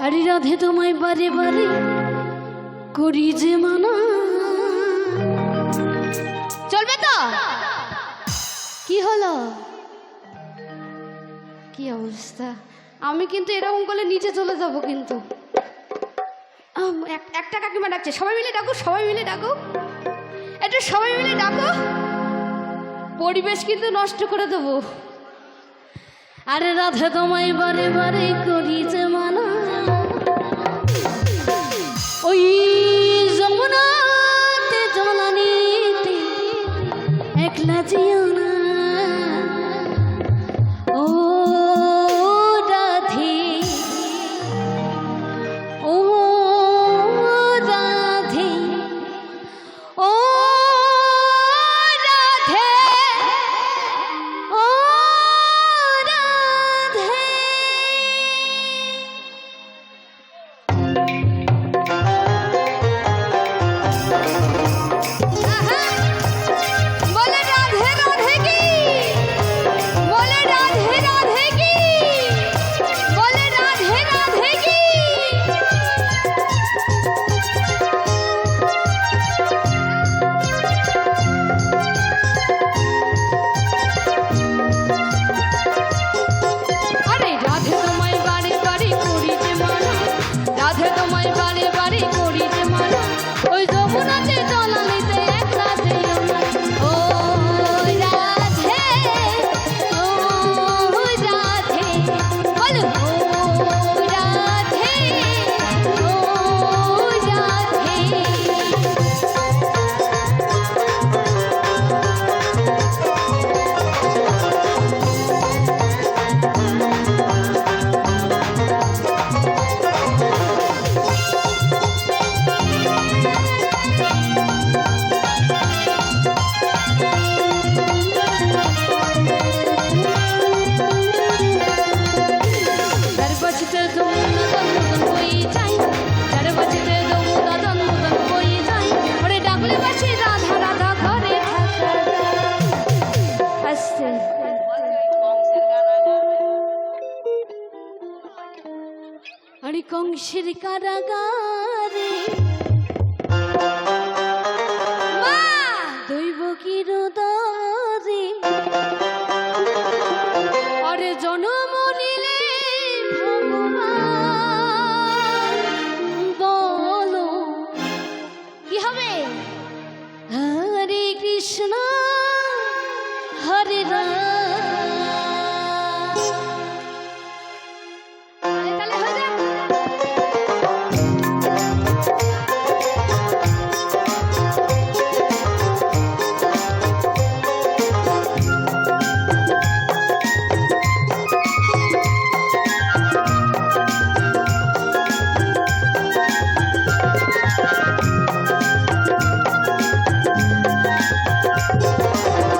আরে রাধে তোমায় বারে বারে করি যে মানা। চলবে তো? কি হলো, কি অবস্থা? আমি কিন্তু এরকম করলে নিচে চলে যাব কিন্তু। একটা কাকিমা ডাকছে, সবাই মিলে ডাকো, সবাই মিলে ডাকো, একটু সবাই মিলে ডাকো, পরিবেশ কিন্তু নষ্ট করে দেবো। আরে রাধে তোমায় বারে বারে করি যে মানা, ওই যমুনাতে জলানিতে একলা যেও না। ও রাধে, ও রাধে, ও রাধে, ও রাধে। বলে রাধে রাধে কি, বলে রাধে রাধে কি, বলে রাধে রাধে কি। আরে রাধে তোমায় বারে বারে করি যে মানা, রাধে তোমায় বারে বারে করি যে মানা, ওই যমুনাতে জলানিতে একলা যেও না। ও রাধে, ও রাধে, বলো ও রাধে, ও রাধে। চার বছরে যমুনা দন্দন বয়ে যায়, চার বছরে যমুনা দন্দন বয়ে যায়, ওরে ডাকলে বাসি রাধা রাধা ঘরে থাকা আসছে। আরে কংসের কারাগারে মা দৈব কি রোদরে, আরে জনম নিলে ভগবান বলো কি হবে। হরে কৃষ্ণ হরে রাম। তাহলে হয়ে যাক।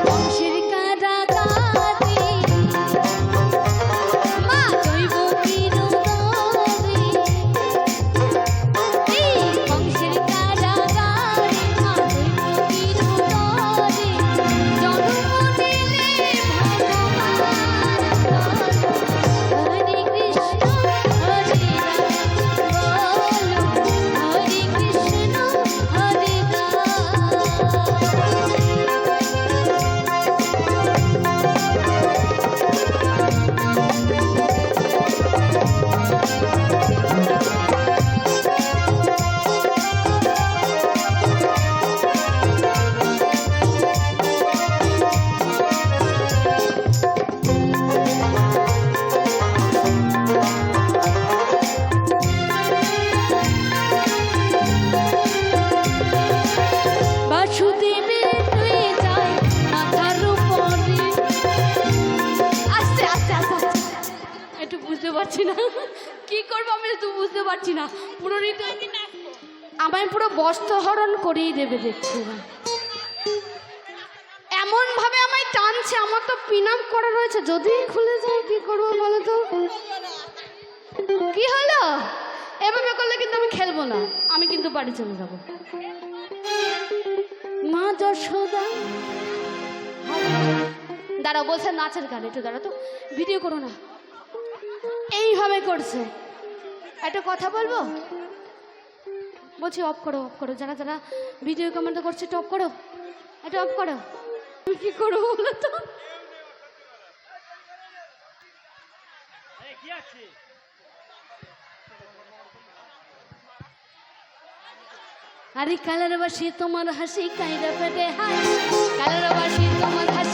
কংসের কারাগারে মা দৈব কি রোদরে, এই কংসের কারাগারে মা দৈব কি রোদরে, জন্ম নিলে ভগবান বলো হরে কৃষ্ণ হরে রাম, বলো হরে কৃষ্ণ হরে রাম। বাসুদেবের হয়ে যায় মাথার উপরে। আস্তে আস্তে আস্তে আস্তে, একটু বুঝতে পারছি না কি করবো, আমি তো বুঝতে পারছি না। পুরো রীতি আমায় পুরো বস্ত্রহরণ করেই দেবে দেখছি না, এমন ভাবে আমায় টানছে। আমার তো পিনাম করা রয়েছে, যদি খুলে যায় কি করবো বলো তো। কি হলো, এভাবে করলে কিন্তু আমি খেলবো না, আমি কিন্তু বাড়ি চলে যাবো। মা যশোদা দাঁড়াও, বলছে নাচের গান, একটু দাঁড়াও তো, ভিডিও করো না। এইভাবে করছে, একটা কথা বলবো, বলছি অফ করো, অফ করো, যারা যারা ভিডিও কমেন্ট করছে অফ করো, এটা অফ করো। আমি কি করবো বলো তো? আরে কালের বাসি তোমার হাসি কাইরা পেটে হায়, কালের বাসি তোমার হাসি